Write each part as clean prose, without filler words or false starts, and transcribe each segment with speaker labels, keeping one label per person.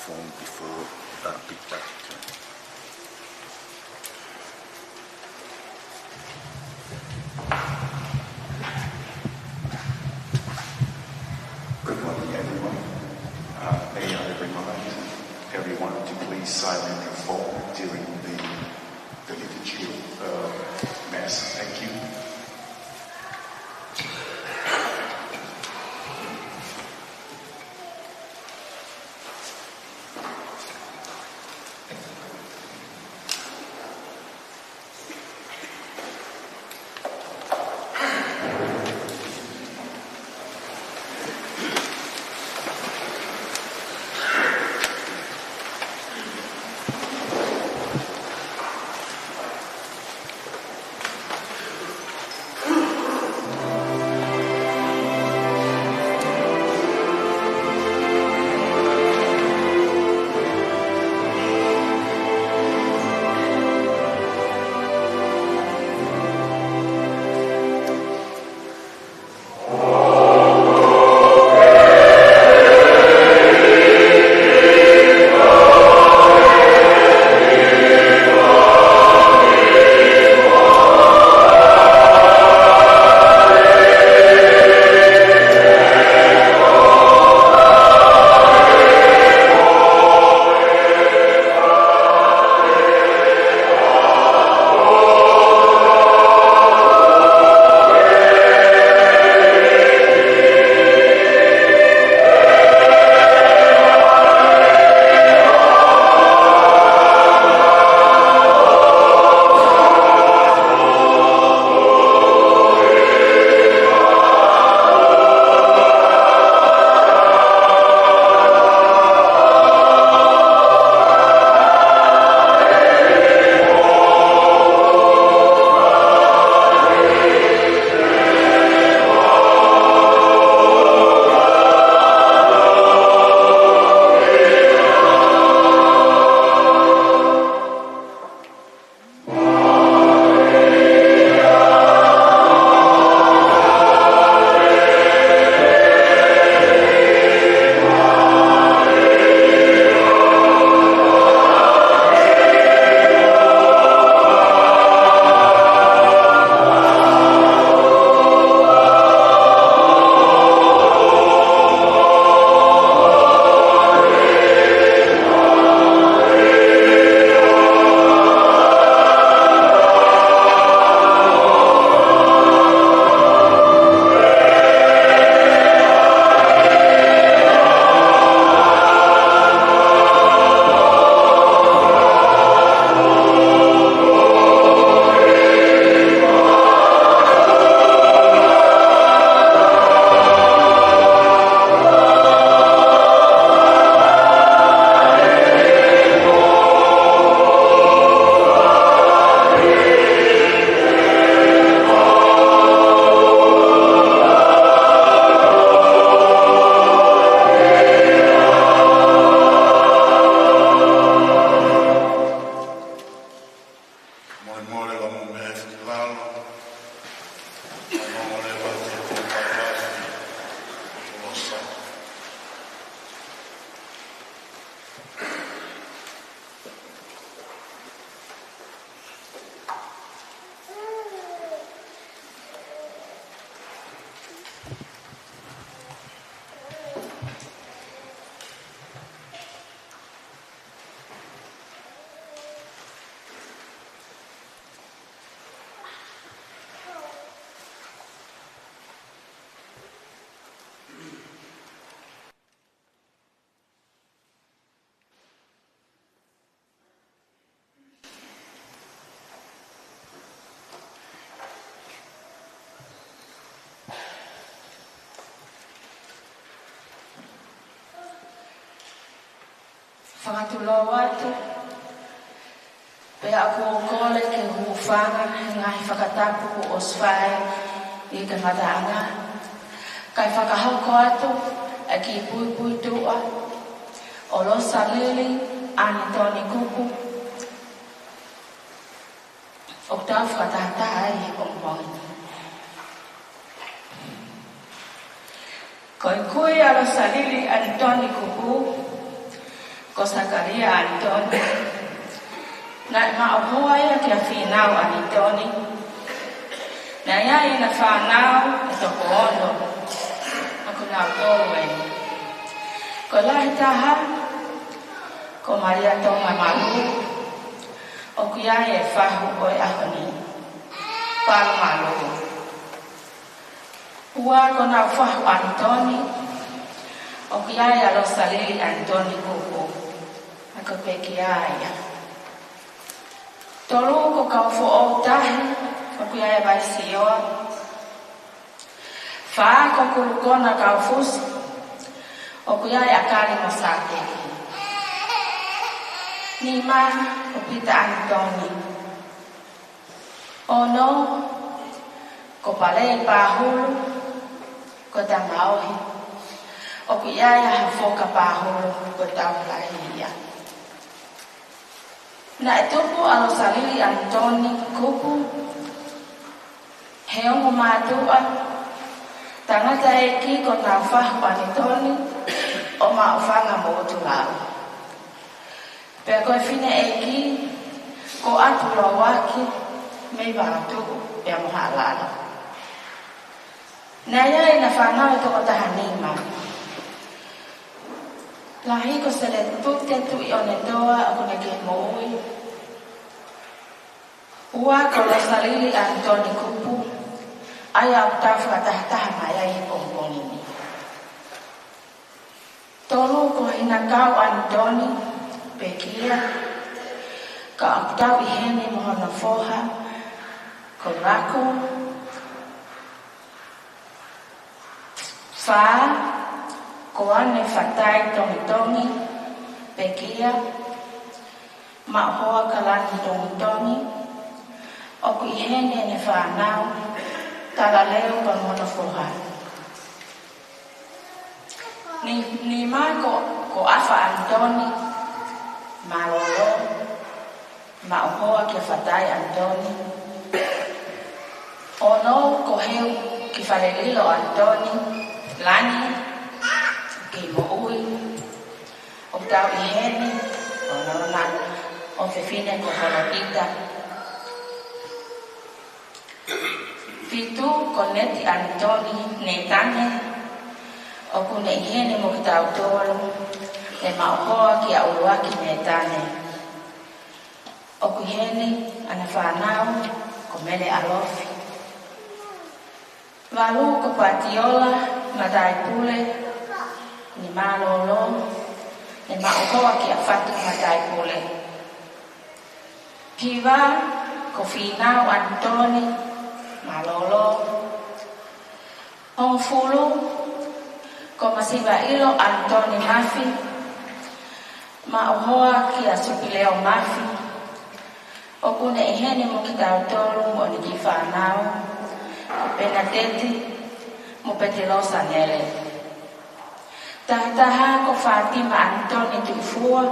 Speaker 1: microphone before big budget turn. Good morning, everyone. May I remind everyone to please silence your phone during the liturgy Mass. Thank you.
Speaker 2: Whakatula watu, pea ako kole ke hufanga ngai whakatapu o swai i ka whataanga. Kai whakahauko atu e ki pui tua o losa lili ane toni kupu. O tau whakatatai o mwangi. Koi kui a losa lili ane toni kupu. ko Sakaria Antoni. Na mauhoa ia kia whinau Antoni. Na ia ina whanau e toko ono. Ako nā kōruen. Ko lahi taha, ko Maria Tonga Malu. O kia e whahu o e ahoni. Paru Malu. Ua ko nā whahu Antoni. O kia e alo salili Antoni kuku. Ako pe kia ia. Tolu ko kaufo o tahi. O kia e vaisi oa. Wha ko kurukona kaufusi. O kia e akari masake. Ni ma o pita Antoni. O no. Ko pale pahulu. Ko tangaohi. O kia e hafoka pahulu. Ko taulahia. Na etupu alo salili Antoni kupu. Heongo matua. Tangata eki ko nā whahu Antoni. O maufanga mo utulau. Pea koe whine eki. Ko atu lawaki. Mei wātu. Pea moha alana. Nā ia e na whanau e toko tahanima. Lahi ko sele tute tu i one doa ako na ke moui. Ua ko la salili Antoni kupu. Aya au tafu atahataha maya i pongpongini. Tolu ko hina kau Antoni. Pekia. Ka au tau i hene mohona foha. Ko rako. Wha. Ko ane whatai tongi pekia, mauhoa kalani tongi, o ku ihene ne whanau, tala leo pa mona foha. Ni ma ko afa Antoni, malolo, mauhoa ke whatai Antoni, ono ko heu ki whalelilo Antoni, lani, ki mo'ui, o tau i hene, o naronan, o whewhine ko horokita. Fitu ko neti Antoni ne tane, o kune i hene mo ki tau tolu, e mauhoa ki a uruaki ne tane. O ku hene, ana whanau, ko mele alofi. Walu ko patiola, matai pule, ni malolo, ni mauhoa ki a whatu matai pule. Piwa, ko whinau Antoni, malolo. Hong fulu, ko masiwa ilo Antoni mafi, mauhoa ki a supileo mafi. O kune ihene mo ki tau tolu mo ni ki whanau, ko penateti, mo petilosa nele. Tahtaha ko Fatima Antoni tuifua,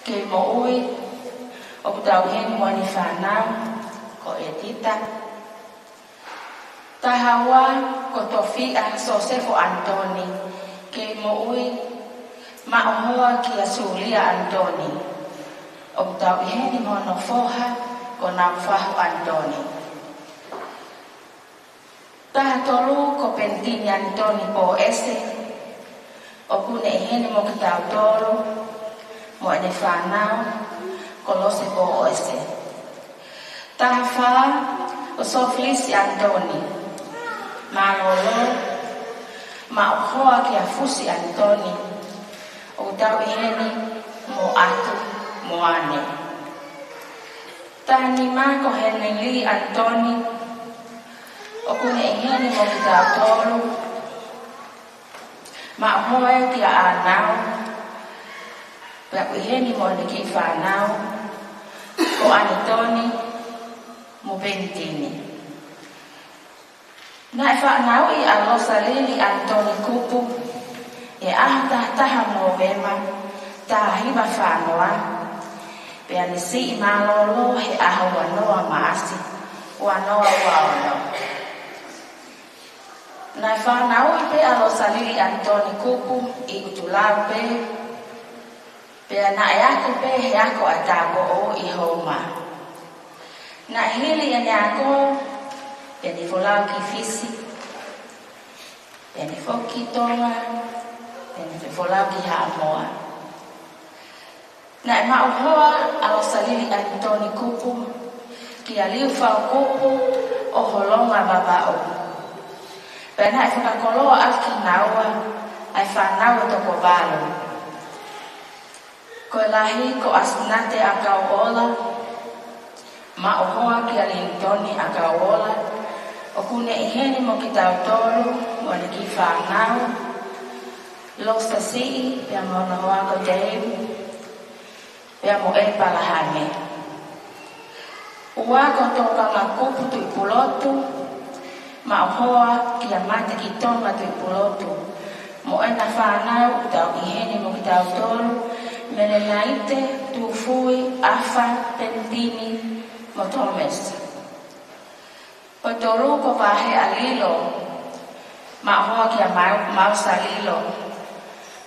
Speaker 2: ke mo'ui, o kutau heni mo ni whanau, ko etita. Tahawa ko Tofia Sosefo Antoni, ke mo'ui, mauhoa ki a Sulia Antoni, o kutau heni mo no foha, ko naufahu Antoni. Tahatolu ko Pentini Antoni po ese, o kune ihene mo ki tau tolu, mo ene whanau, ko lose po ese. Tahafa o Soflisi Antoni, malolo, mauhoa ki a Fusi Antoni, o tau ihene mo atu, mo ane. Tahanima ko Heneli Antoni, o kune ihene mo ki tau tolu, mauhoa ki a anau, pia ku ihene mo ni ki whanau, ko Antoni, mo Pentini. Na e whanau i a losalili Antoni kupu, e ahataha mo wema, tahiba whanoa, pia ni si i malolo he aha wanoa maasi, wanoa waono. Na e whanau i pe a losalili Antoni kupu, i utulau pe, Pea na e ako pe he ako a tāpo o I homa. Na hili ane ako, pea ni volau ki fisi, pea ni foki tonga, pea ni volau ki haamoa. Na e mauhoa alo salili Antoni kupu, ki a liu whao kupu o holonga babao. Pea na e whakakoloa aki naua, ai whanau toko valo. Ko lahi ko asinate a kauola, ma o hoa ki a Antoni a kauola, o kune iheni mo ki tau tolu, mo ni ki whanau, lo sa sii, pia mo na hoa ko Dave, pia mo e palahane. Ua ko toka ngā kupu tu I pulotu, ma o hoa ki a mate ki tonga tu I pulotu, mo e na whanau tau iheni mo ki tau tolu, mele naite, tu fui, afa, pentini, mo tomes. O toru ko vahe a lilo, ma hoa ki a mau sa lilo,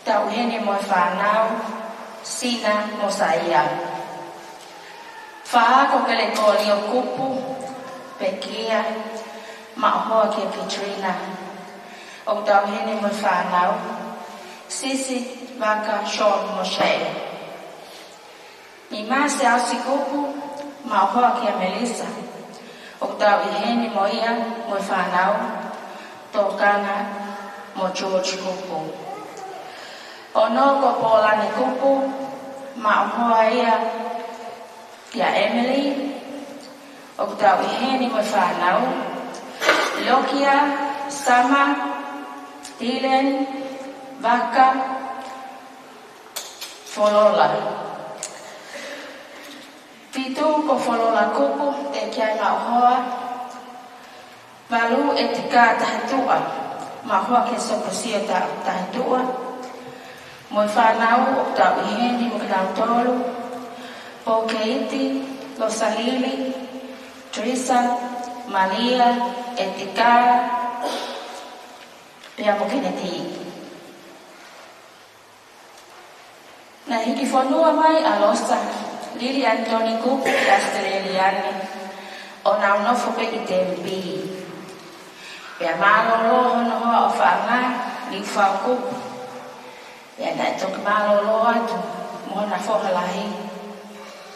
Speaker 2: tau iheni mo e whanau, sina mo sa ia. Whaa ko kele kōli o kupu, pekia, ma hoa ki a Katrina, o tau iheni mo e whanau, sisi, Vaka Sean Moshe. Ni mase au si kupu, ma hoa ki a Melissa. O tau iheni mo ia, mo e whanau, tōkana mo George kupu. O no ko Polani kupu, ma hoa ia ki a Emily. O tau iheni mo e whanau, Lokia, Sama, Dylan, Vaka, Folola. Pitu ko Folola kupu te kia ngā hoa. Malu e tika tahatua. Ma hoa ke soposia tahatua. Mo I whanau o tau iheni mo ki tau tolu. Po Keiti, Losalili, Teresa, Malia, Etika, pia mo kineti. Na hiki whanua mai a losa, Lili Antoni kupu ki Australiani, o nau nofo pe I tempi. Pea mālolo hono hoa o whaanga, li whao kupu. Pea nai toki mālolo atu, mona whohalahi,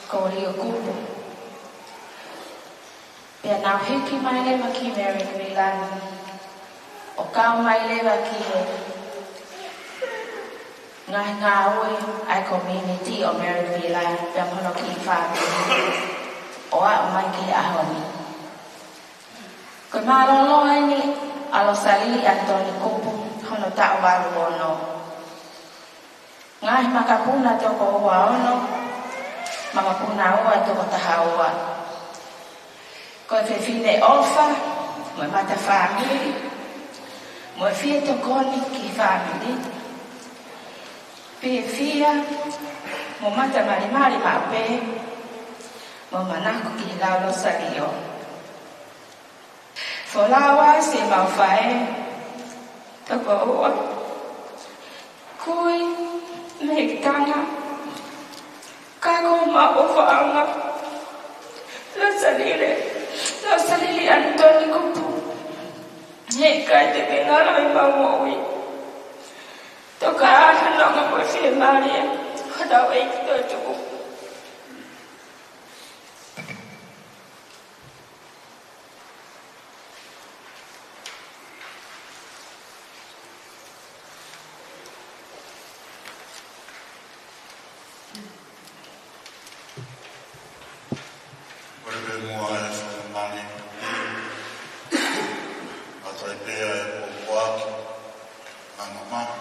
Speaker 2: ko rio kupu. Pea nau hiki mai lewa ki Mary Milani, o kau mai lewa ki he, ngā ue ai community o Maryville pia mono ki whāpiri o a o mai ki ahoni. Ko mālolo ni alo salili Antoni kupu hono tau waru ono. Ngahi makapuna toko ua ono, makapuna ua toko taha ua. Ko e whiwhine ofa, mo e mata whāmiri, mo e whie tokoni ki whāmiri, Pia, mo mata marimari mape, mo manako ki laulo salio. Folawa se mau fae, toko ua, kui, mektanga, kako ma ufaanga, lo salili Antoni kupu, he kai te pengara I maui. Toka aha nonga mo fie Maria, hada wei ki toi tuku.
Speaker 3: Whatever more I have for money, but I pay a work and a man.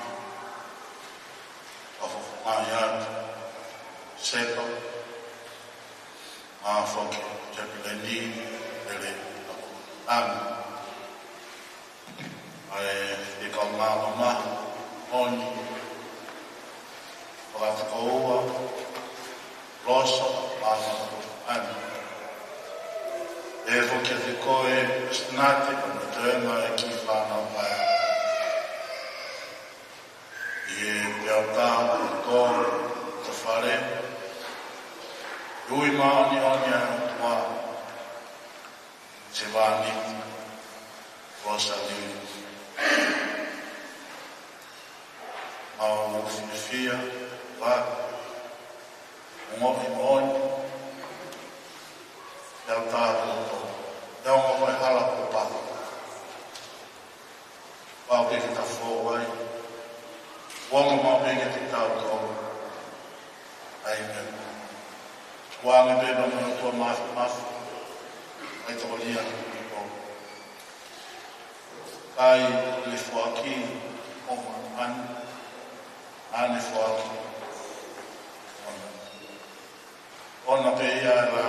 Speaker 3: Ayat, Sepa, Foki, Jacqueline, Ele, I call Mama, Oni, Oatikoa, Rosa, Ana, Evo que ficou snati quando treina aqui lá na praia. E eu estava com o Rui maoni onia tua se vani rosa ni au fia va ngopi moi ya tato ya ngopi hala ko pa pa ke ta fo wai wong mo pe ke ta to ai me wa me pe no to mas ai to lia ko ai le fo aqui o man ane fo aqui ona pe ia la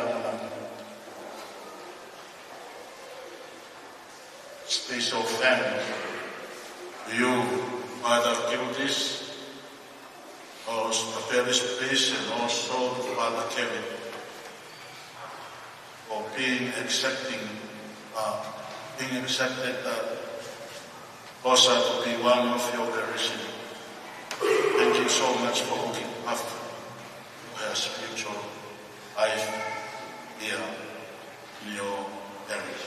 Speaker 3: special family. You Father Gildas, also very special and also Father Kevin for being accepted also to be one of your parishioners. Thank you so much for looking after her spiritual life here in your parish.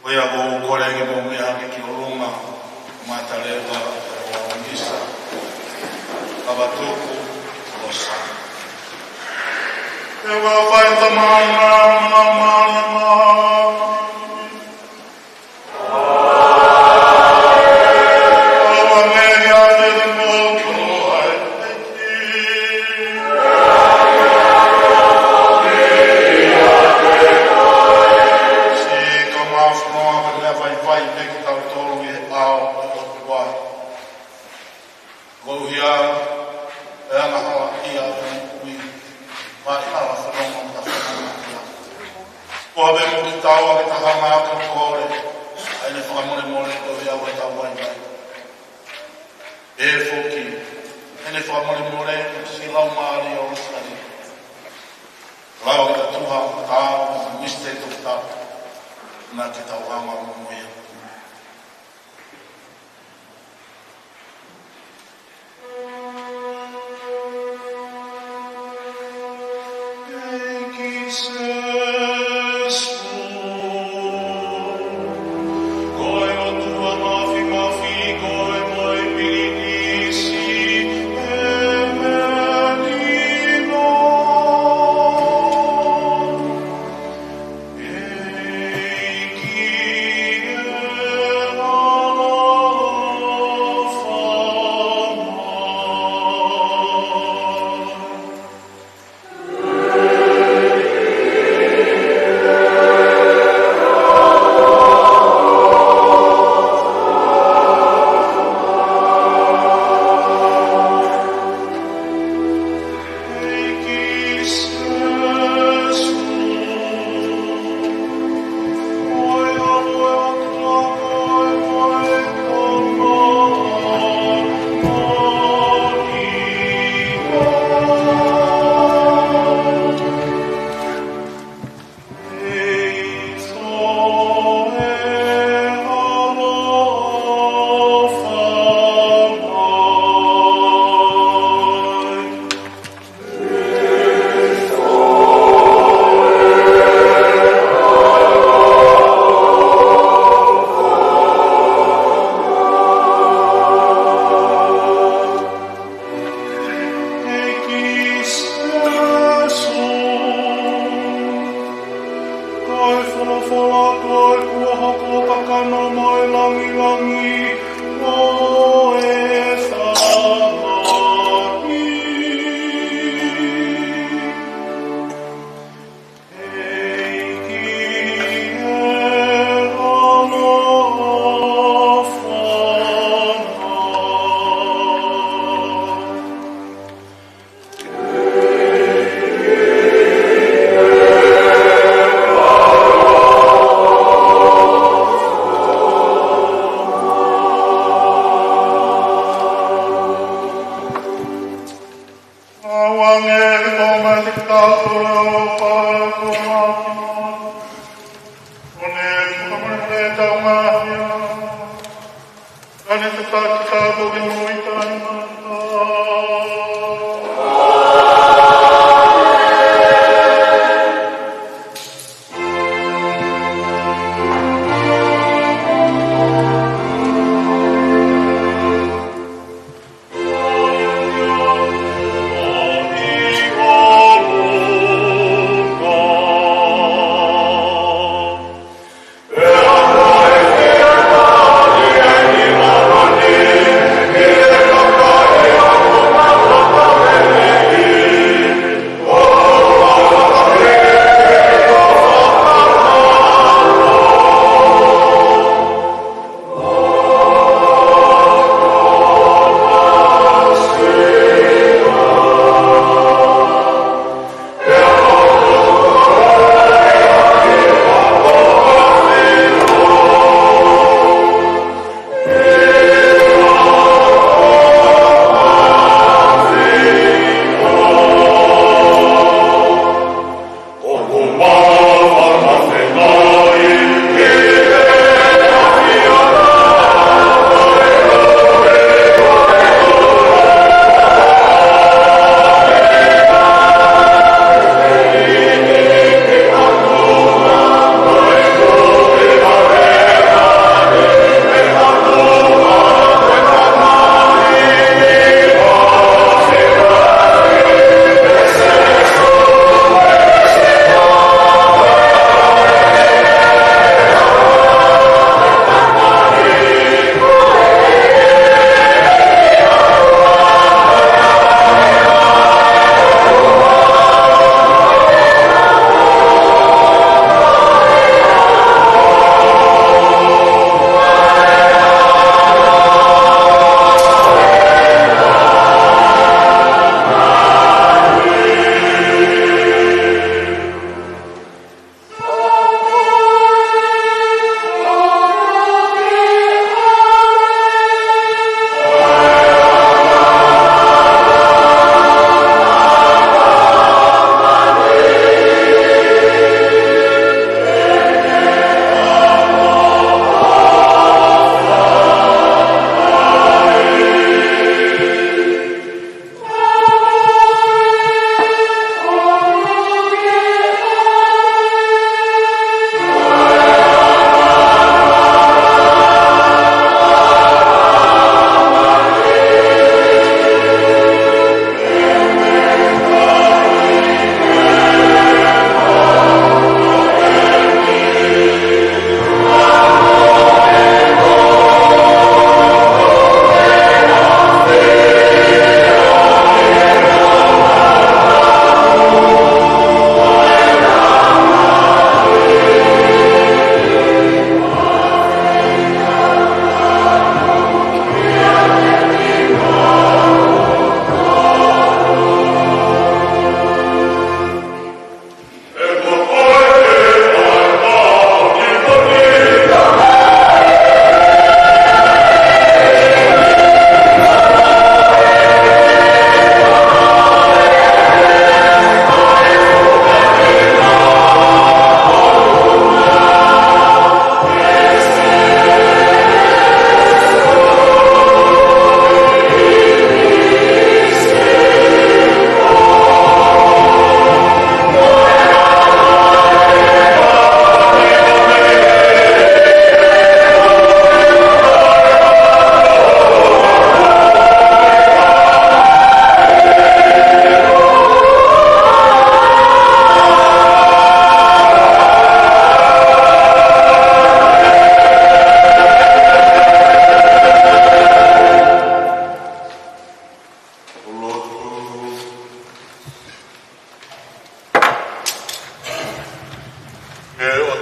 Speaker 3: We are all calling on me and Kiloma, Matareva, Misa, Abatuku, Rosa. They will find the man.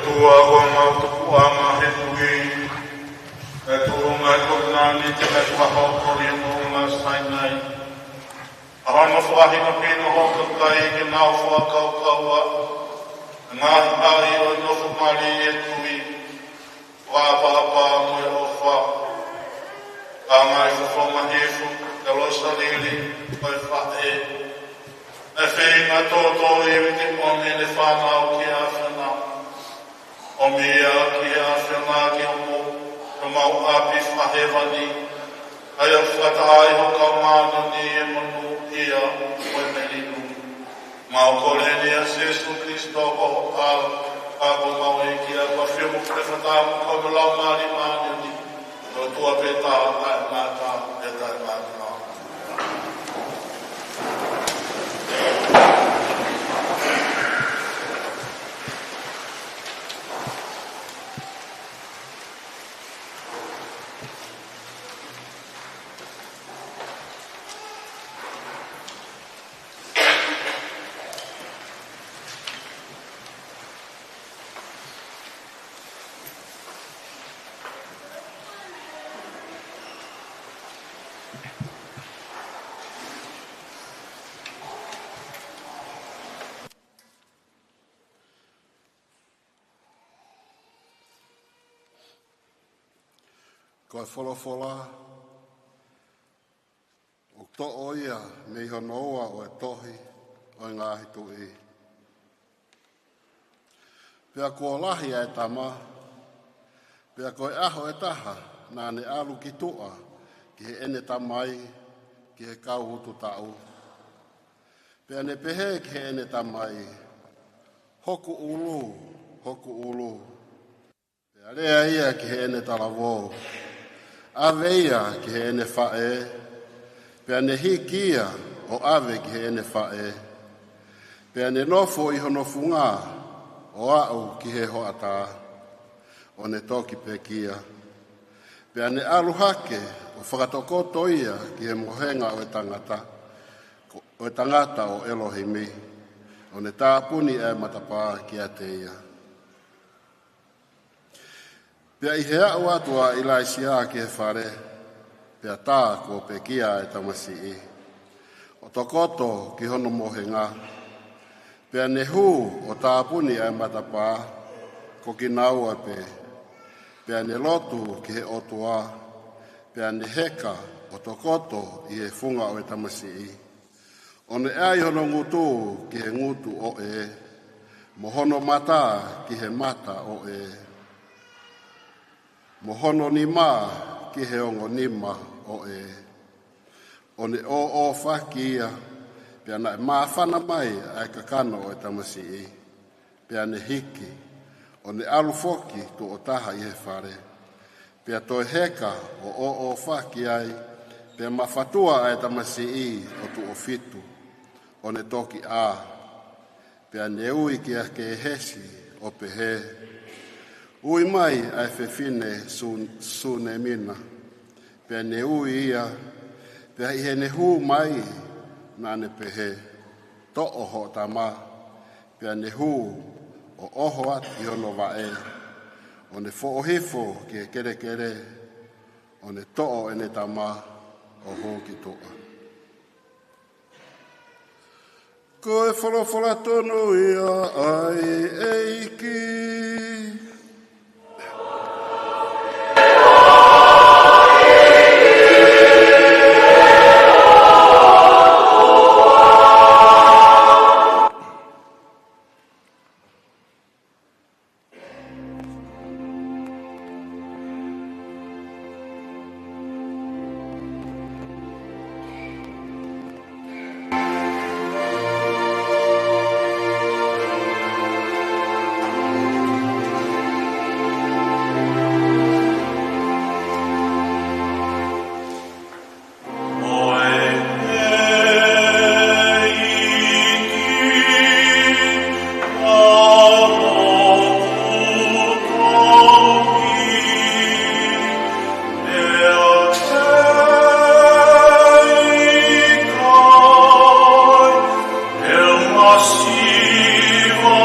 Speaker 3: tua o mautuku ama he tui. E tuunga e turnani te me whahoko i nuunga sainai. Ahana whahinga pino hoka kai ke nao whakau kaua. Ngahi ai o nofu mari e tui. Wāpapa mo e ofa. Angai whawha hefu, te losa lili, oi whae. E whenga tōtō iwi te ome le whanau ki a whana. Ome ia ki a whana ki omo, te mau api whahewani. Ai a whatai ho ka mānu ni e manu ia oi merinu. Mau koreni a Jesu Christo o al, ako mau e ki a whawhimu whawhatamu ka lau mari mānu ni. O tua peta ai mata e tai mata.
Speaker 4: Koe wholofola, o to'o ia me iho noa o e tohi o ngāhi tui. Pea kua lahi e tama, pea koe aho e taha nā ne alu ki tua ki he ene tamai ki he kau hutu tau. Pea ne pehe ki he ene tamai, hoku ulu. Pea rea ia ki he ene talavou. Aveia ki he ene whae, pea ne hikia o ave ki he ene whae, pea ne nofo i honofu ngā o au ki he hoata, o ne toki pekia, pea ne aluhake o whakatokoto ia ki he mohenga o e tangata o Elohimi, o ne tāpuni e matapā ki a te ia. Pea i he au atua i laisia ki he whare, pea tā ko pekia e tamasi i. O tokoto ki hono mohenga, pea ne hu o tāpuni e matapā, ko ki naua pe, pea ne lotu ki he otua, pea ne heka o tokoto i he funga o e tamasi i. O ne ai hono ngutu ki he ngutu o e, mo hono mata ki he mata o e. Mo hono ni mā ki he ongo nima o e. O ne o whakia, pia na mā whana mai ai kakano o e tamasi i. Pia ne hiki, o ne alufoki tu o taha i he whare. Pia toi heka o whaki ai, pia mawhatua ai tamasi i o tu o fitu. O ne toki a, pia ne ui ki a ke hesi o pehe. Ui mai ai whewhine sune mina, pia ne ui ia, pia i he ne hu mai nā ne pehe, to oho tama, pia ne hu o oho ati hono wae, o ne fo ohifo ki e kere, o ne to'o ene tama o hoki toa. Ko e wholofola tonu ia ai eiki.
Speaker 5: Shiva,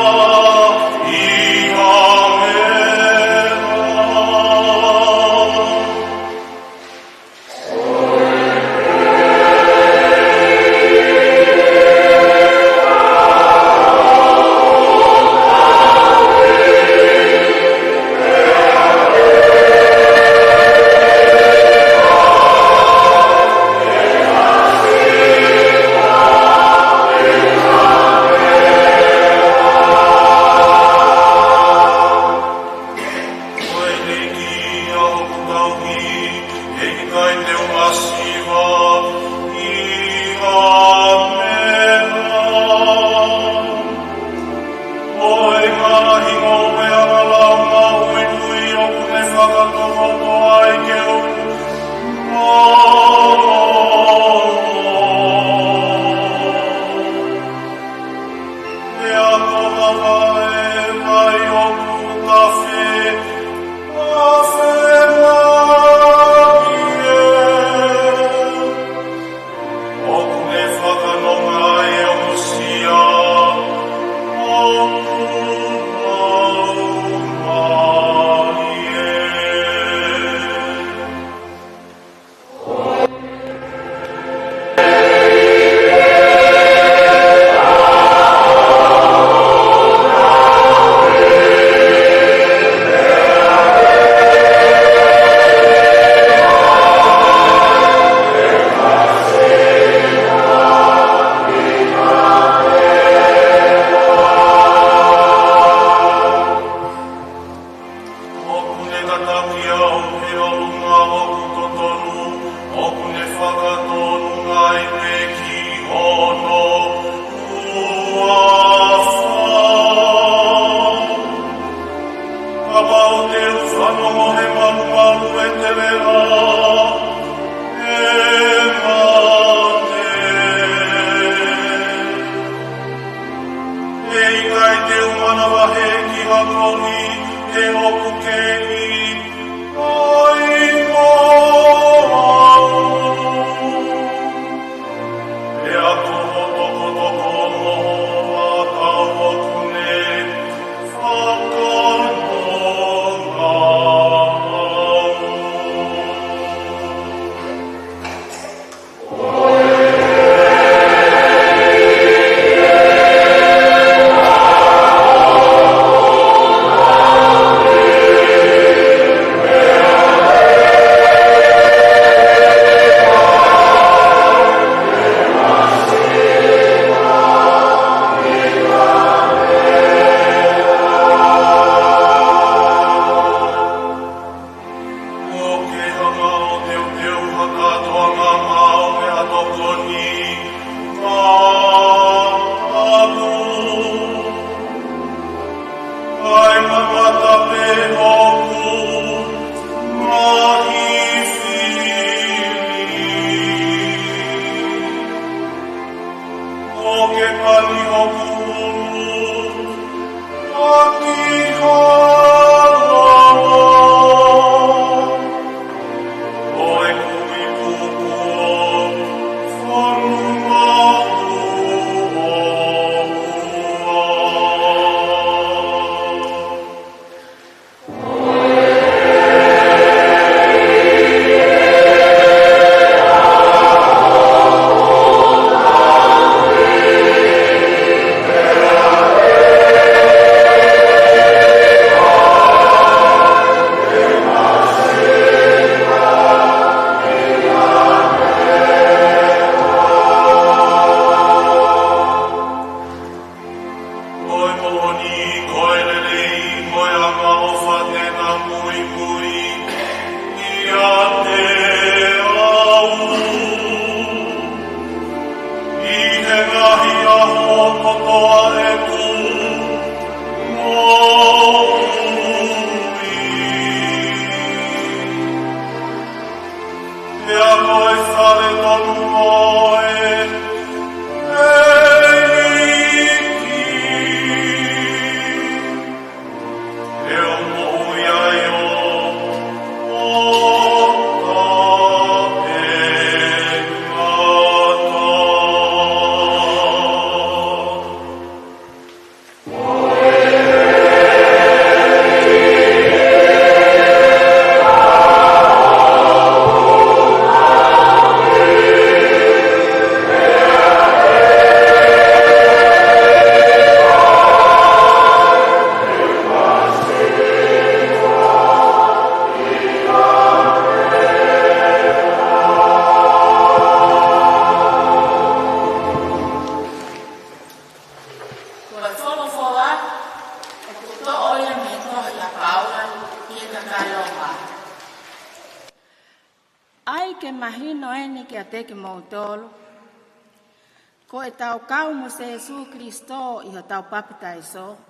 Speaker 2: Ko e tau kau mo se Jesu Kristo i ho tau papitaiso.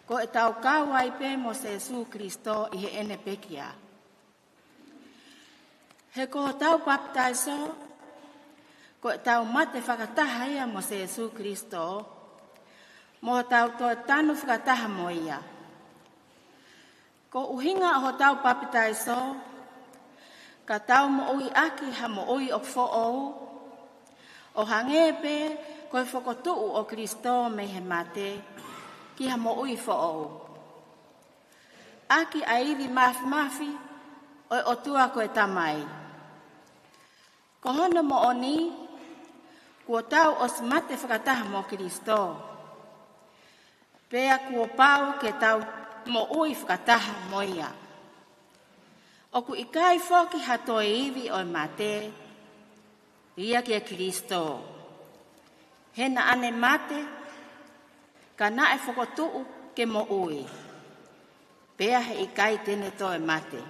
Speaker 2: Ko e tau kau ai pe mo se Jesu Kristo i he ene pekia. He ko ho tau papitaiso, ko e tau mate whakataha ia mo se Jesu Kristo, mo ho tau toa tanu whakataha mo ia. Ko uhinga ho tau papitaiso, ka tau mo ui aki ha mo ui o fo'ou, o hangepe koe whakotuu o Kristo me he mate, ki ha mo ui fo'ou. Aki airi mafi o tua koe tamai. Ko hono mo oni, kua tau os mate whakataha mo Kristo. Pea kua pau ke tau mo ui whakataha mo ia. O ku ikai whoki hatoe iwi o mate, ia kia Kristo. Hena ane mate, ka nae whakotuu ke mo ui. Pea he I kai tene to e mate.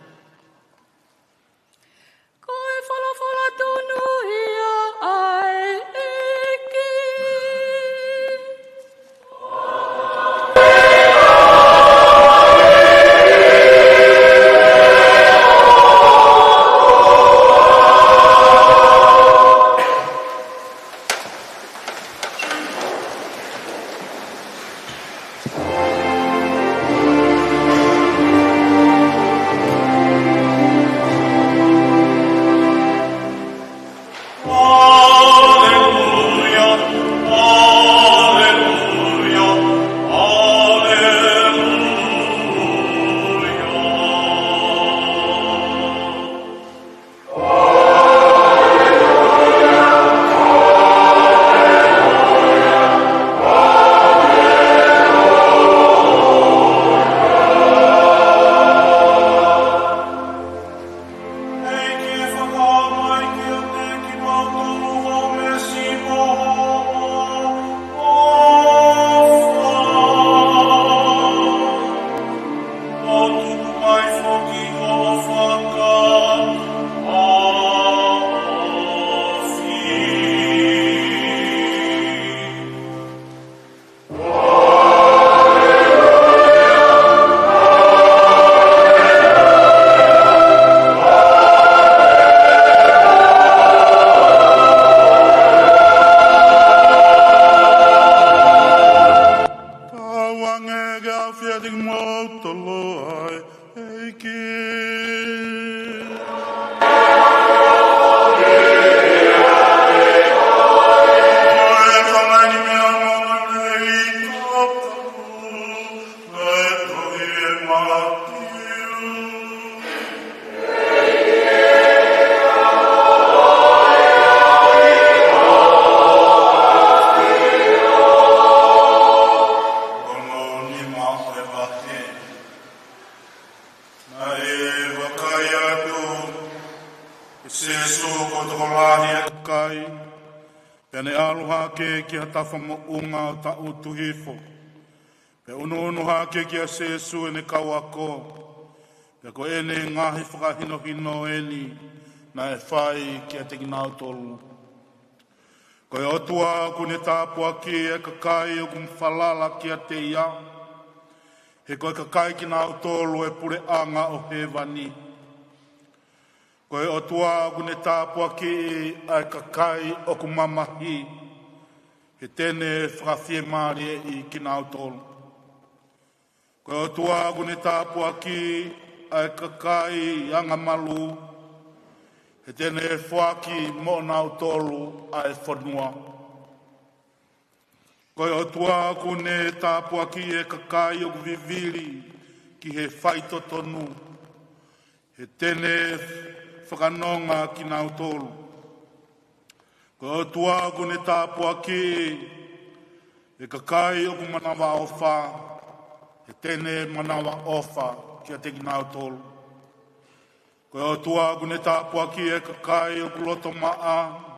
Speaker 2: Ko e whala tonu ia ai eki.
Speaker 5: Pe unu hake kia sesu ene kawako. Pe ko ene ngahi whakahino hino eni na e whai kia te kinau tolu. Ko e otua kune tāpua ki e kakai o kumwhalala kia te ia. He ko e kakai kinau tolu e pure anga o he wani. Ko e otua kune tāpua ki e kakai o kumamahi. He tene whakawhie maari e I kinau tolu. Ko e otua kune tāpua ki e kakai anga malu. He tene whaki mo nau tolu a e whanua. Ko e otua kune tāpua ki e kakai o viviri ki he whaito tonu. He tene whakanonga ki nau tolu. Ko e otua kune tāpua ki e kakai o kumanawa ofa. He tene manawa ofa ki a te ki nau tolu. Ko e otua kune tāpua ki e kakai o kuloto maa.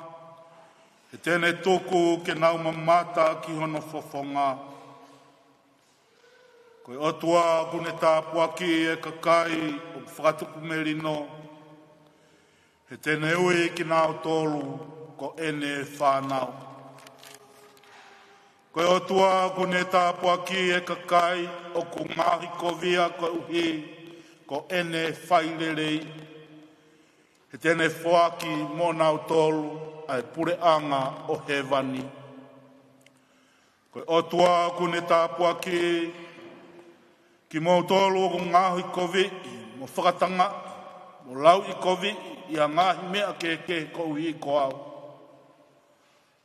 Speaker 5: He tēne tōku ke nau mamata ki hono whawhonga. Ko e otua kune tāpua ki e kakai o whakatuku merino. He tēne ui ki nau tōlu ko ene whānau. Ko e otua kune tāpua ki e kakai o ku ngahi ko via ko uhi ko ene whairerei. He tēne whaki mō nau tōlu ai pure anga o he wani. Ko e otua kune tāpua ki mō tōlu o ku ngahi ko vi mo whakatanga mo lau I ko vi I a ngahi mea ke ko uhi ko au.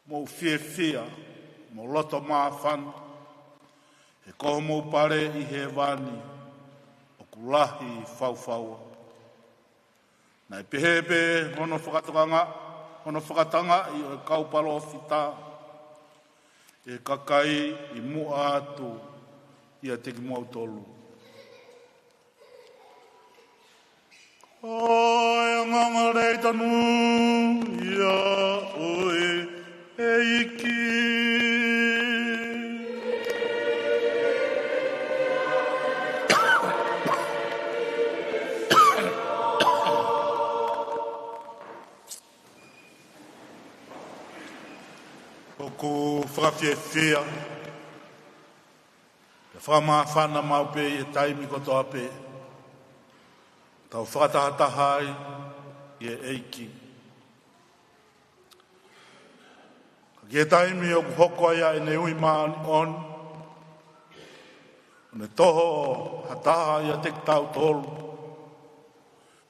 Speaker 5: Mo whia mo loto māwhanu. He koho mō pare I he wani o ku lahi whauwhaua. Nai pehepe hono whakatanga I o kaupalo whita. E kakai I mua atu I a teki mau tolu. Oi, ngangarei tanu ia oe e iki. ku whakawhiawhia. Te whakamawhana mau pe e taimi kotoa pe. Tau whakatahataha ai i e eiki. Ke taimi o kuhoko ia e ne ui maani on. Ne toho hataha ia te tau tolu.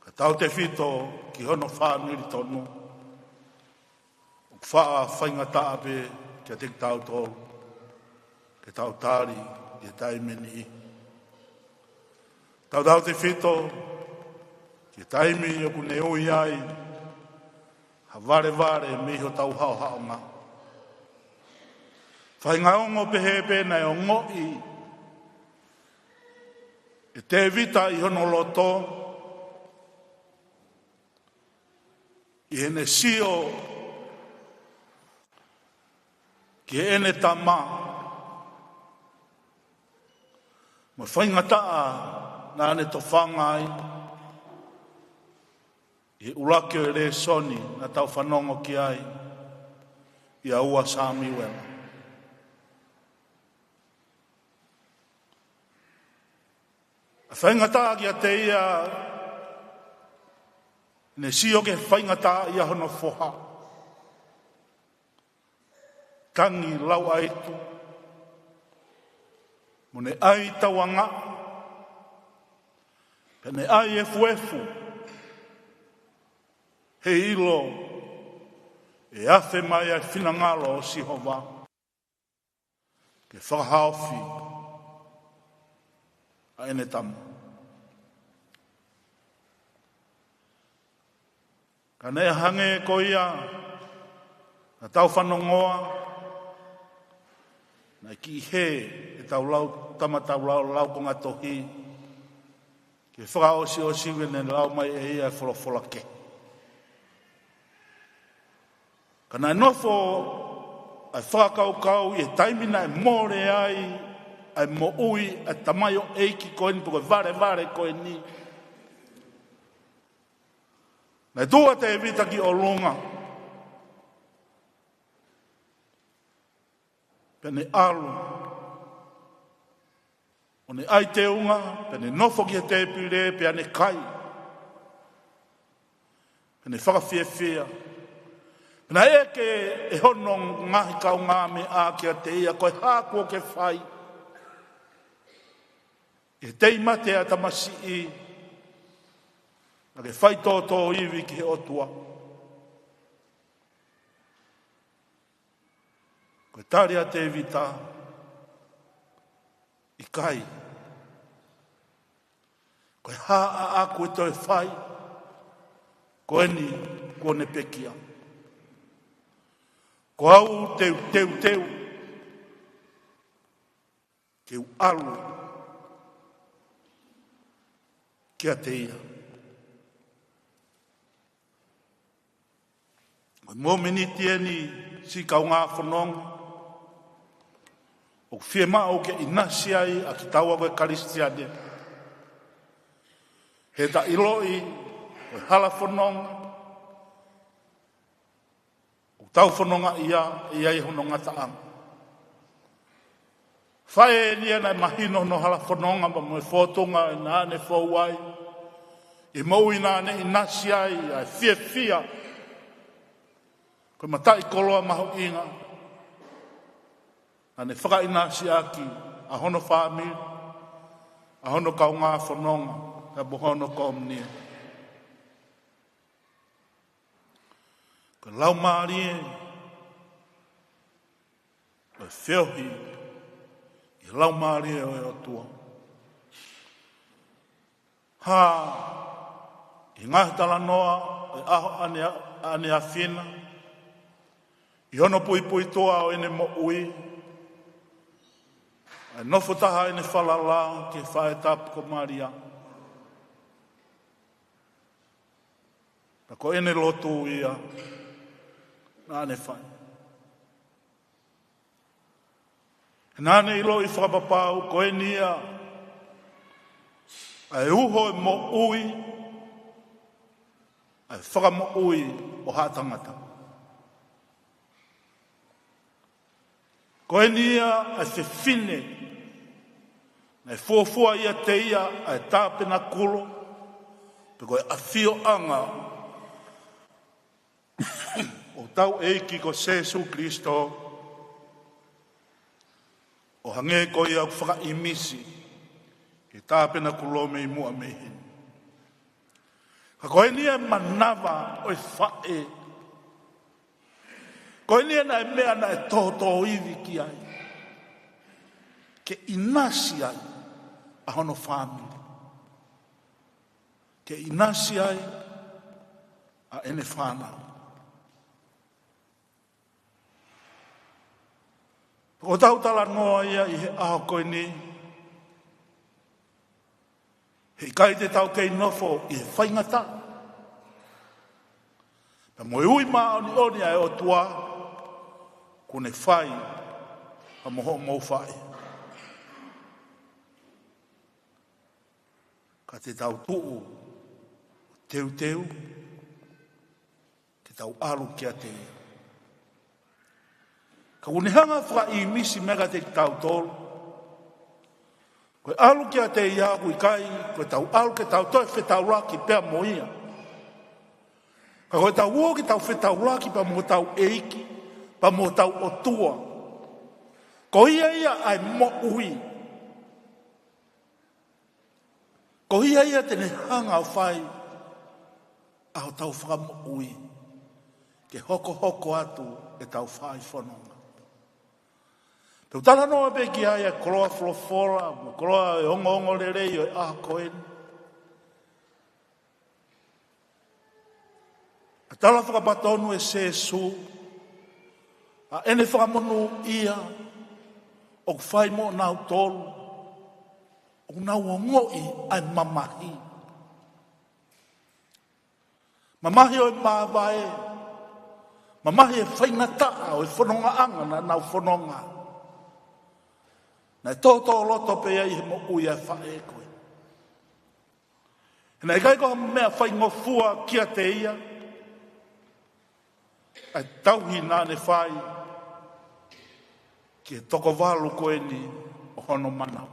Speaker 5: Ka tau te whito ki hono whanuri tonu. Whaa whaingata ape kia te tau tolu. Ke tau tāri i taimeni i. Tau te whito ki taimi o ku ne ui ai. Ha vare miho tau hao hao ngā. Whaingaongo pehe pēnei o ngoi. E te vita i hono loto. I hene sio. Ki ene tama. Ma whaingataa nā ne to whangai. I ulake o re soni na tau whanongo ki ai. I a ua Sami wema. A whaingata ki a te ia ne sio ke whaingata ia hono whoha. Kangi lau aitu. Mone ai tawanga. Pene ai efu. He ilo e afe mai ai whinangalo o Sihova. Ke whakahauwhi. A ene tamu. Ka nea hange ko ia, na tau whanongoa, na ki he e tau lau, tama tau lau ko ngā tohi, ke whakaosi o siwe ne lau mai e ia e wholofola ke. Ka nai nofo ai whakaukau i e taimina e more ai, ai mo ui, ai tamayo eiki koe ni, puko vare koe ni. Nei tua te evita ki o lunga. Pene alu. O ne ai te unga, pene nofo ki te pire, pe ane kai. Pene whakawhiawhia. Pene eke e hono ngahi kau ngā me a kia te ia, koe hākua ke whai. E teima te atamasi i, na ke whai tōtō iwi ki he otua. Koe tāria te vita, i kai. Koe haa a koe toi whai, koe ni kone pekia. Ko au teu, teu alu, kia te ia. Mō miniti e ni si kau ngā whanonga. O whie mao ke inasi ai a ki taua koe karistiane. He ta iloi, koe hala whanonga. O tau whanonga ia i hononga taanga. Whae e nia nei mahino no hala whanonga ma moe whotonga e nāne whauai. E mau i nāne inasi ai a whia. Koe matai koloa maho inga. Ane whaka inasi aki a hono whaamiri. A hono kau ngā whanonga. Ka bohono komnia. Koe lau maari e. Koe whiohi. I lau maari e o e otua. I ngahi tala noa. E aho ane a whina. I hono pui toa o ene mo ui. Ai nofo taha ene whalala ke whae tapu ko Maria. Na ko ene lotu ia. Nāne whae. Nāne ilo i whakapapau ko ene ia. Ai uho e mo ui. Ai whakamo ui o hātangata. Ko e nia a se fine, na e fuafua ia te ia a e tāpena kulo, pe koe a fio anga o tau eiki ko Jesu Kristo, o hange ko ia whaka imisi, e tāpena kulo me i mua mehin. Ka koe nia manawa o e whae, koe nia na e mea na e tōtō iwi ki ai. Ke inasi ai a hono whāmiri. Ke inasi ai a ene whānau. O tau tala noa ia i he aho koe ni. He kai te tau kei nofo i he whaingata. Pa moe ui maa oni ai o tua, kune whai, a moho mou whai. Ka te tau tuu, teu teu, te tau alu kia te ia. Ka unihanga wha i misi mega te tau tolu. Koe alu kia te ia kui kai, koe tau alu ke tau toi whetau raki pia mo ia. Ka koe tau uo ki tau whetau raki pa mo tau eiki, pa mo tau o tua. Ko ia ai mo ui. Ko ia tene hanga o whai, au tau whakamo ui. Ke hoko atu e tau whai whanonga. Tau tala noa pe ki aia koroa flofora, mo koroa e ongo le rei o e aha koeni. A tala whakapatonu e Jesu, a ene whakamonu ia, o whai mo nau tolu, o nau o ngoi ai mamahi. Mamahi o e mawae, mamahi e whaingataa o e whanonga anga na nau whanonga. Na tōtō loto pe ai he mo ui ai whae koe. E nei kai koha mea whai ngofua kia te ia, ai tauhi nā ne whai, ki e toko walu koe ni o hono mana.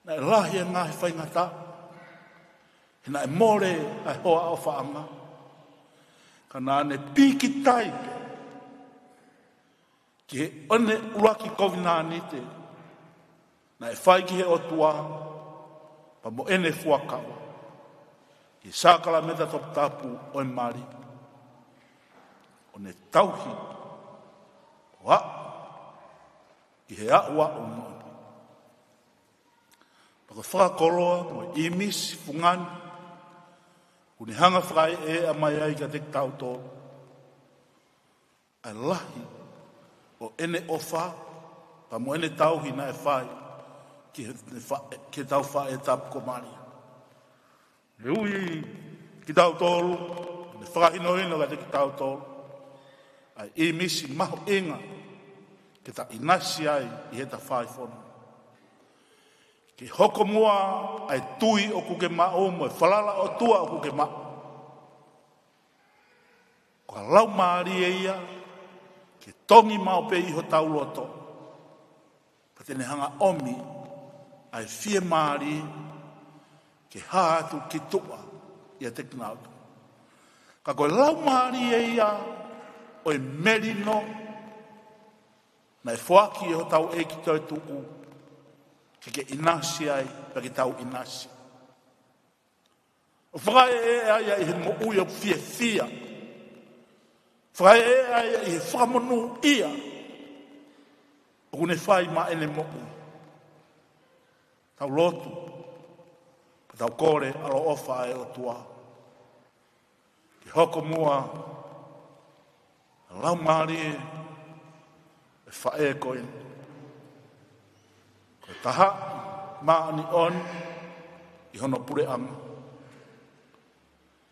Speaker 5: Na e lahi e ngahi whai ngata, e na e more ai hoa o whaanga, ka nā ne piki taipe, ki he one uraki COVID-19, na e whai ki he o tua, pa mo ene fuakawa, ki sākala meta top tapu o e mari, o ne tauhi, o a, ki he aua o moi. Paka whakakoroa, mo e imisi, fungani, kuni hanga whakai e a mai ai ka te tau tō, ai lahi, o ene ofa, pa mo ene tauhi na e whai, ki tau whae e tapu ko maria. Le ui ki tau tolu, le whakahino hino ka te ki tau tolu, ai e misi maho inga, ki ta inasi ai i he ta whai whono. Ki hoko mua ai tui o kuke mao, mo e whalala o tua o kuke mao. Ko lau maari e ia, ke tongi mau pe iho tau loto. Pa tene hanga omi, ai fie maari, ke hātu ki tua i a teknautu. Ka koe lau maari e ia, o e merino, na e whaki iho tau e ki tau tuku, ke inasi ai, pa ke tau inasi. O whakai e ai i he mo ui o fie fia, whai e ai i whamonu ia. O kune whai ma ene moku. Tau lotu. Pa tau kore alo ofa e o tua. Ki hoko mua. Lau maari e whae e koe. Ko taha maani on i hono pure anga.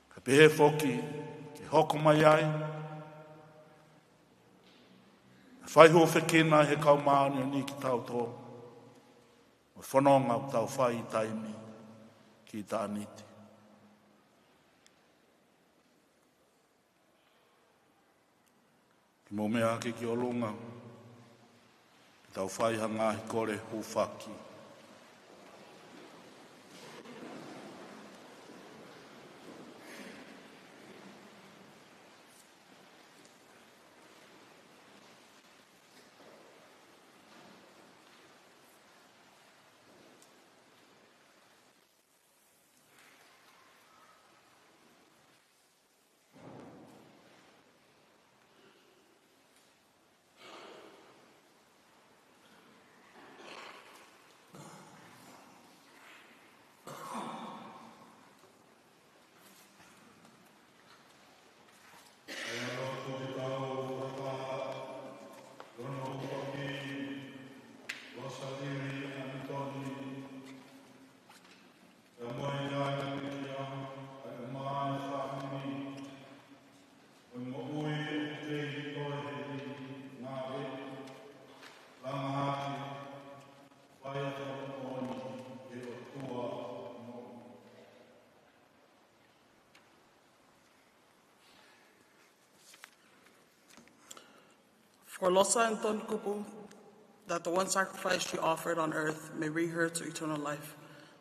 Speaker 5: Ka pehe foki ki hoko mai ai. Whai ho whekena he kau maani o ni ki tau tō. O whanonga o tau whai i taimi ki ta aniti. Mo mea ke ki o lunga. Tau whai hanga hi kore hufaki.
Speaker 6: For Losa and Tonkupu, that the one sacrifice she offered on earth may bring her to eternal life,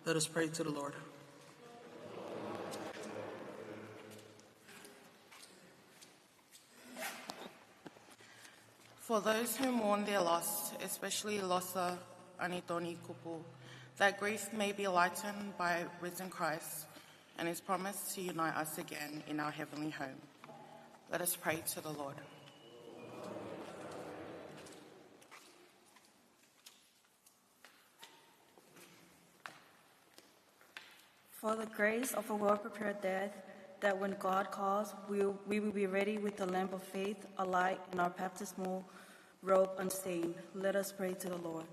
Speaker 6: let us pray to the Lord.
Speaker 7: For those who mourn their loss, especially Losa Anitoni Kupu, that grief may be lightened by risen Christ and his promise to unite us again in our heavenly home. Let us pray to the Lord.
Speaker 8: For the grace of a well-prepared death, that when God calls, we will be ready with the lamp of faith alight in our baptismal robe unstained. Let us pray to the Lord.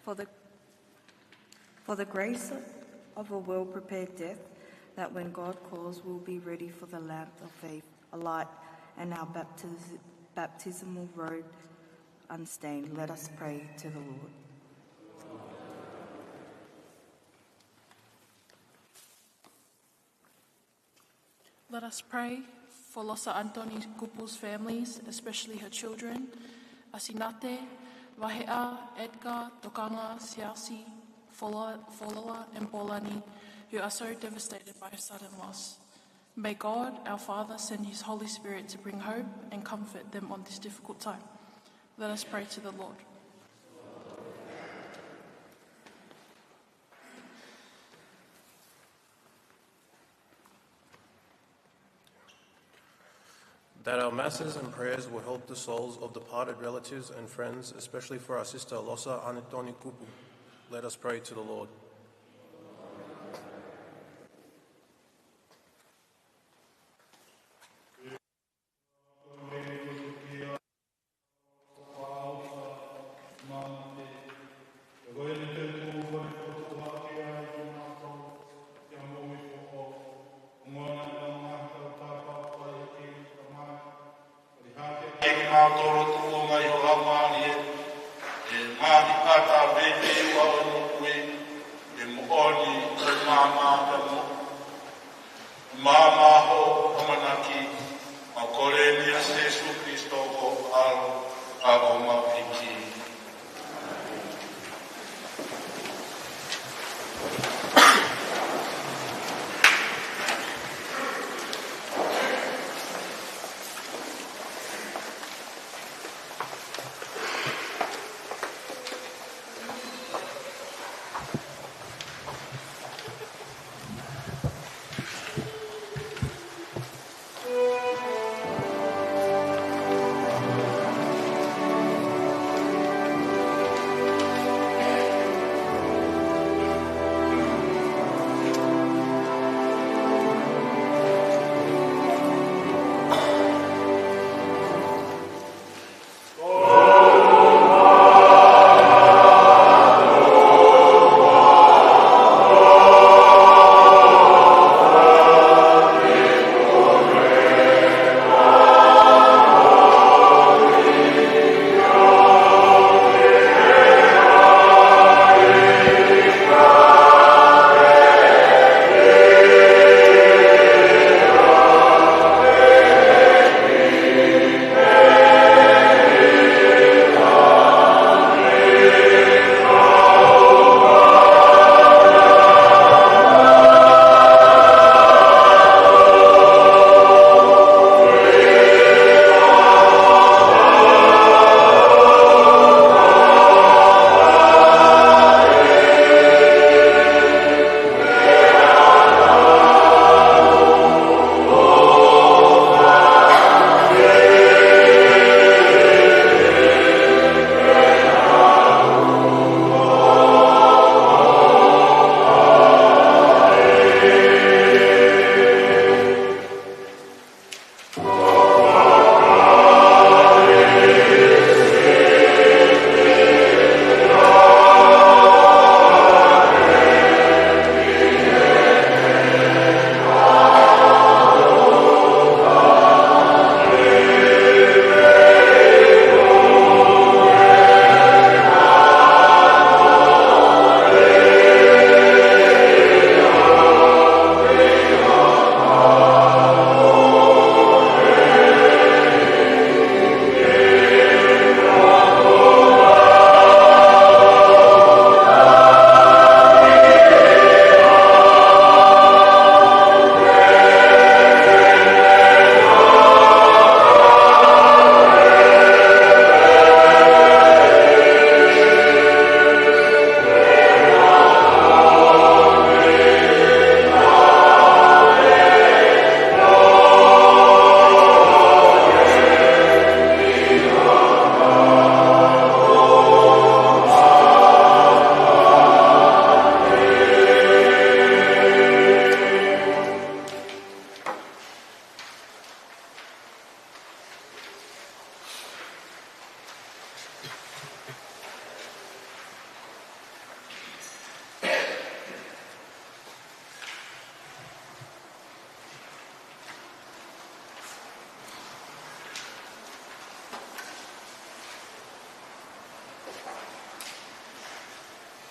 Speaker 8: For the grace of a well-prepared death, that when God calls, we'll be ready for the lamp of faith alight in our baptismal robe unstained. Let us pray to the Lord.
Speaker 9: Let us pray for Losa Antoni Kupu's families, especially her children, Asinate, Wahea, Edgar, Tokanga, Siasi, Foloa, and Polani, who are so devastated by her sudden loss. May God, our Father, send his Holy Spirit to bring hope and comfort them on this difficult time. Let us pray to the Lord.
Speaker 10: That our masses and prayers will help the souls of departed relatives and friends, especially for our sister Losa Anitoni Kupu. Let us pray to the Lord.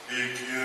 Speaker 11: Oh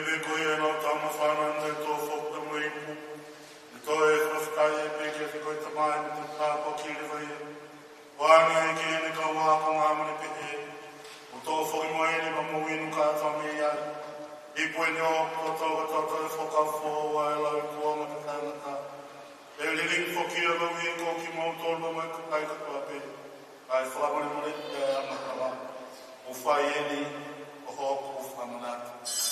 Speaker 5: me koe e nau tama whananda tō whoka mo ipu. Me tō e whaftai e peke te koe tamai me te tāpau ki le vai. Wānga e ki ene ka wāko ngā mani pehe. O tō whoki mo ene ma mo inu ka tau me iai. Ipu e nio tō tau ka tau tau whokau whoa e lau kuonga te tāngata. E liring whoki a lau i ko ki mau tōlma mai ka kai katoa pe. Ai whamare mo le te amatawa. O whai eni o hoko o whamanata.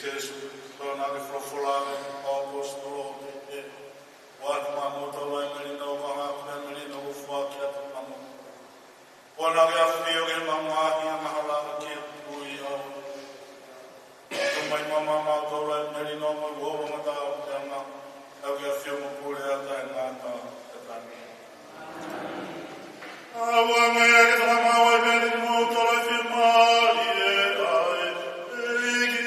Speaker 5: Jesu, tōna ke whawhulanga, apostolo, e wāt mamu tolo e merina o maha, kua merina o whuaki atu mamu. Pona ke awhio ke mamahi a mahalaka ki a pui au. Tumai mama tolo e merina o mai woro mata o te anga, au ke awhio mo pule a tai ngāta e tani. Awa mea ke tamau e merina o tolo e whia mari e ai, e iki.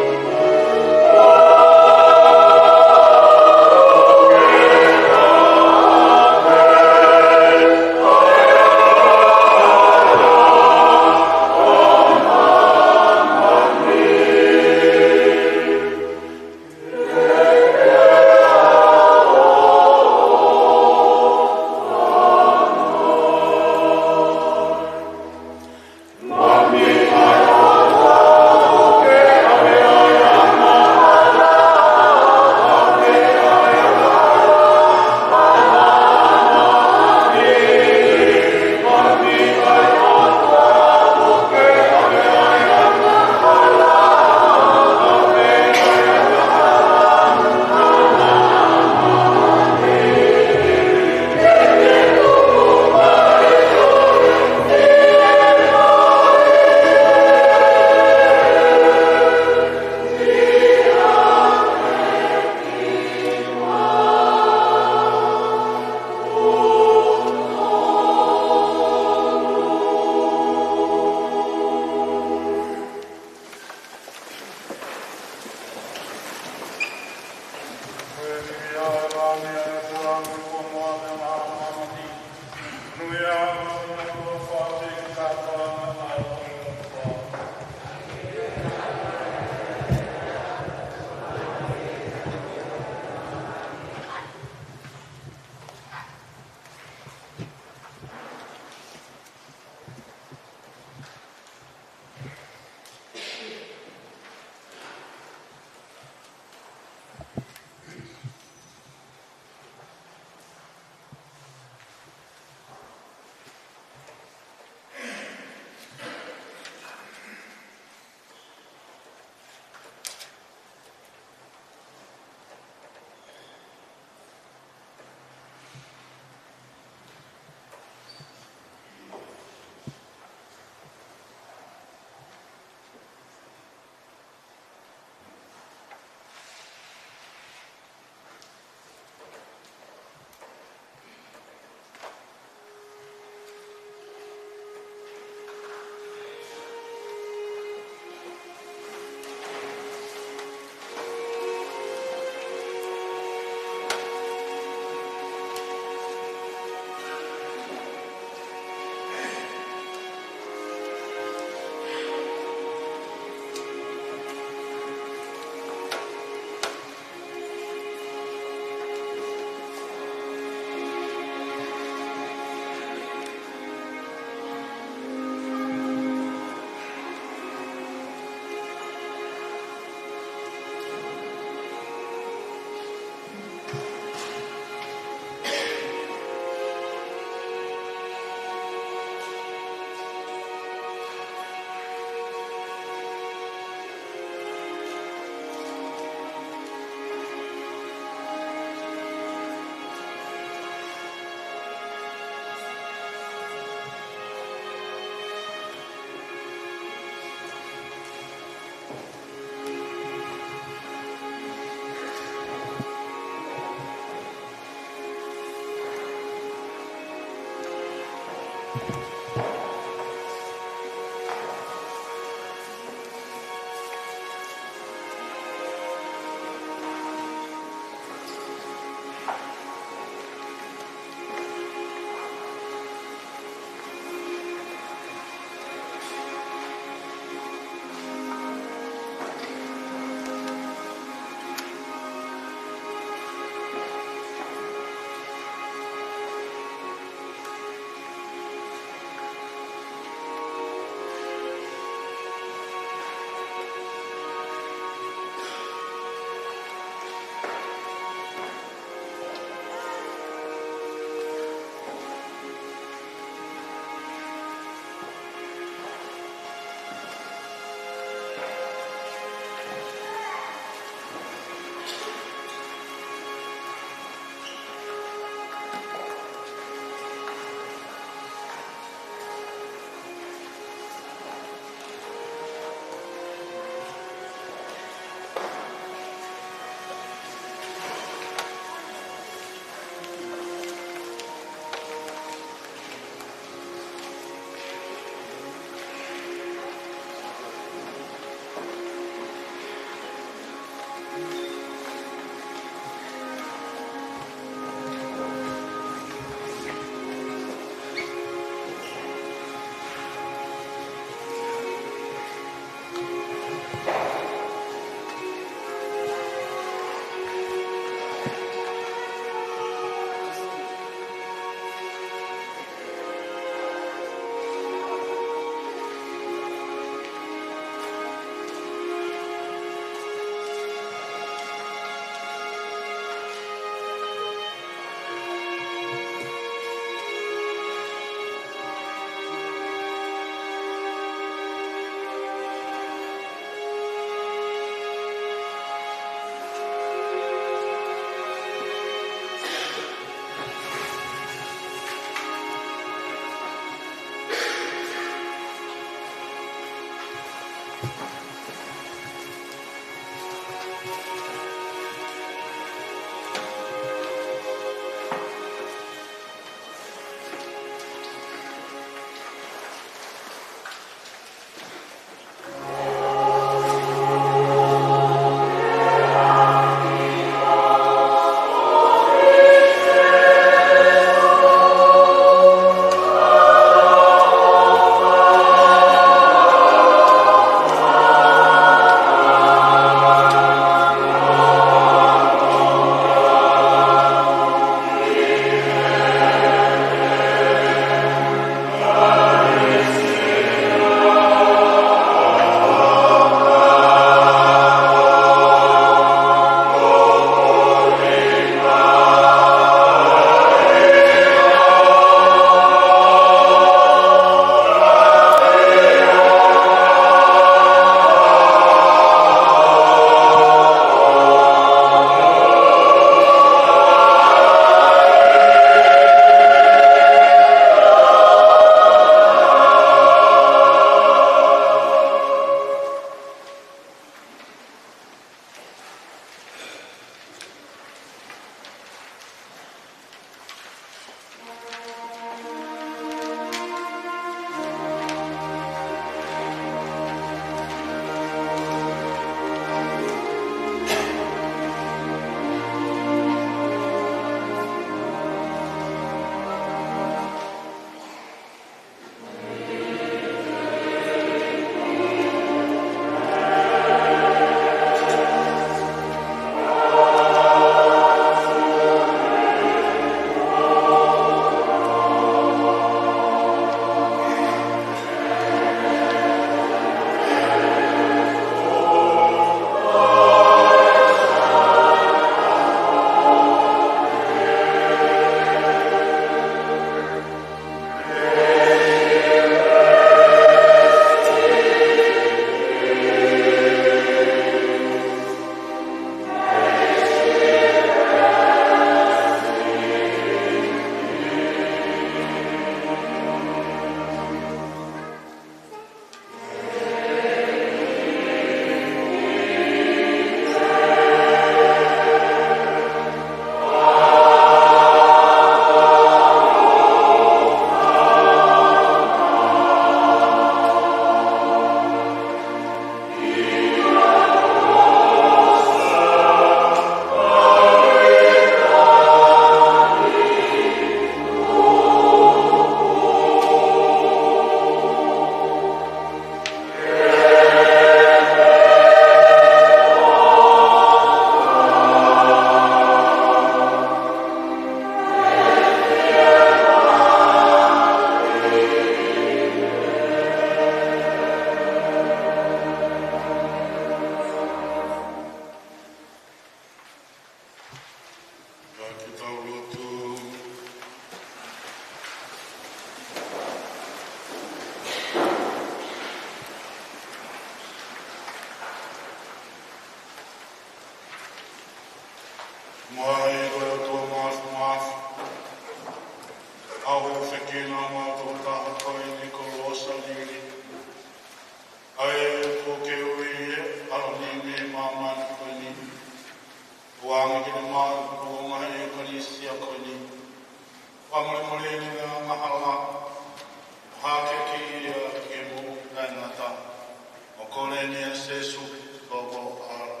Speaker 3: kone ni a se su koko a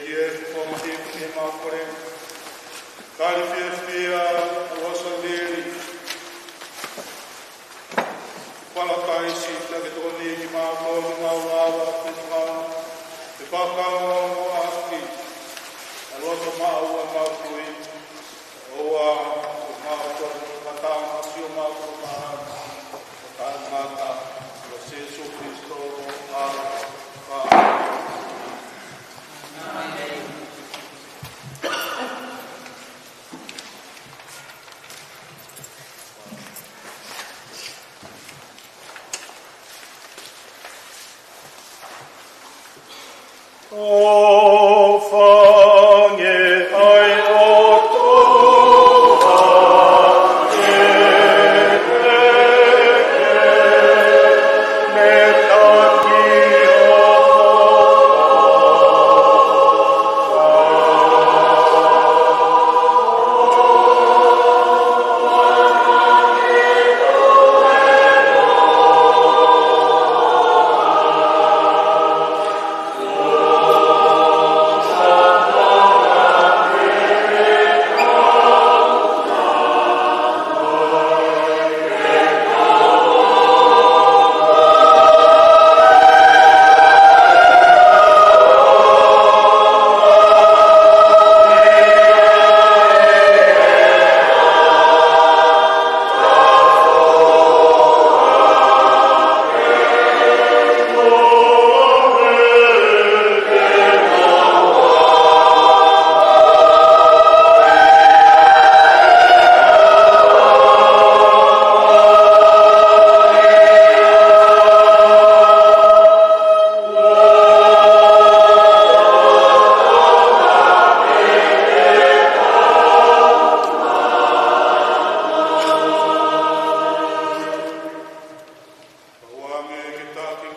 Speaker 3: yes,
Speaker 5: Yes, e mākore. Kāri whiawhia rosa leri. Palakai si take tōni ki mākore ngā urawa whitungana. Te whakao o aki. A roto māua mākui. Oa o mākore matanga si o mākore mahana. O tāngata. O Jesu Christo o Amen.
Speaker 11: O fange ai o toa me taki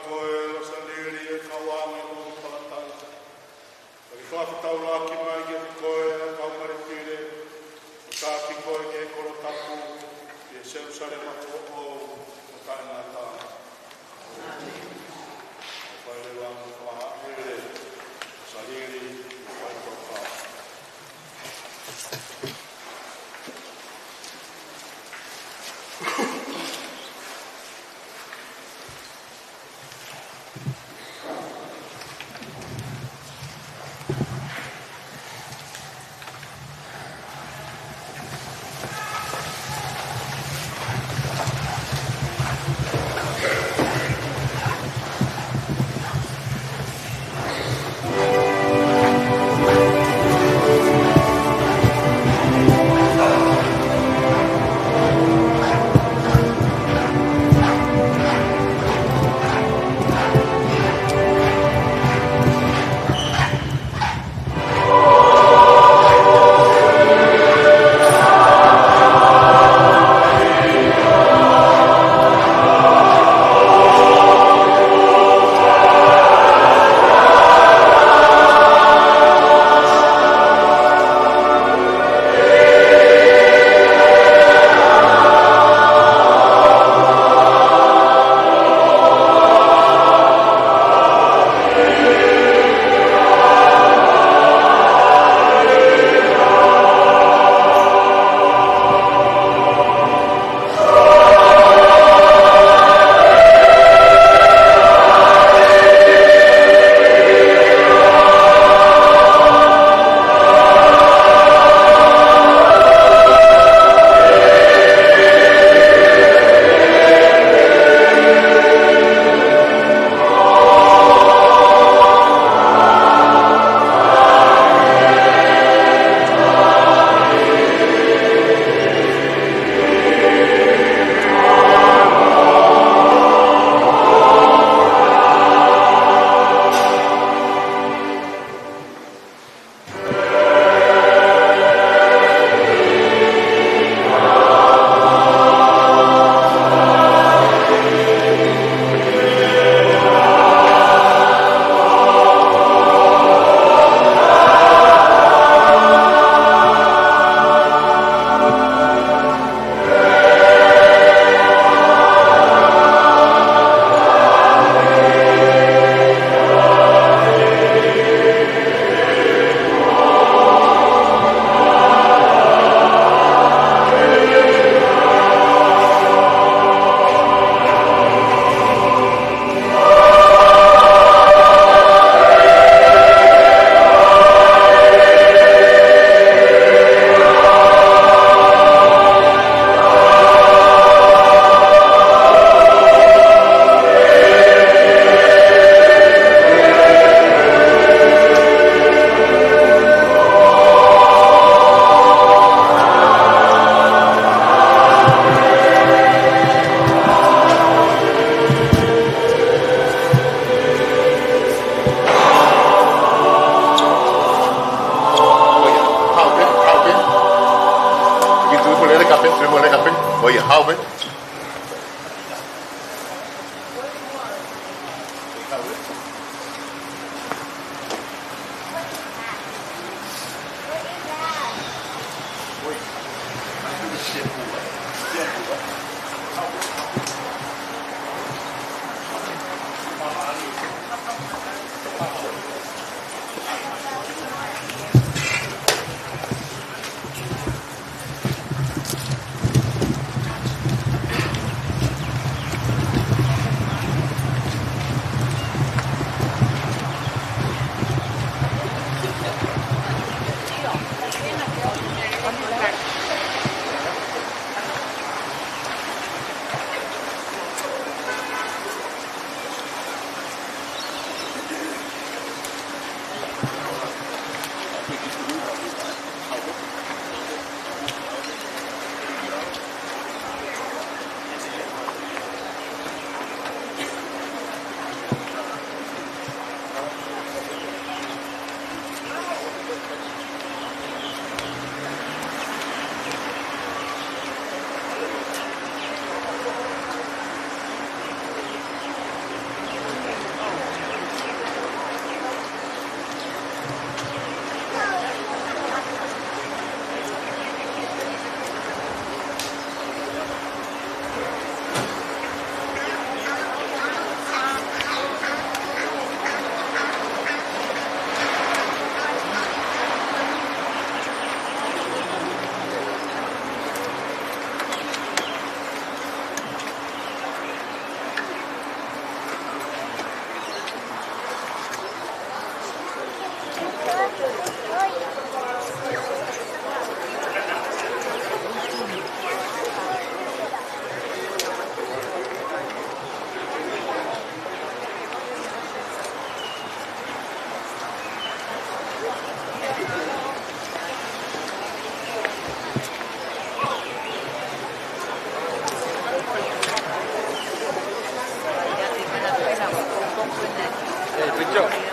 Speaker 12: Joe.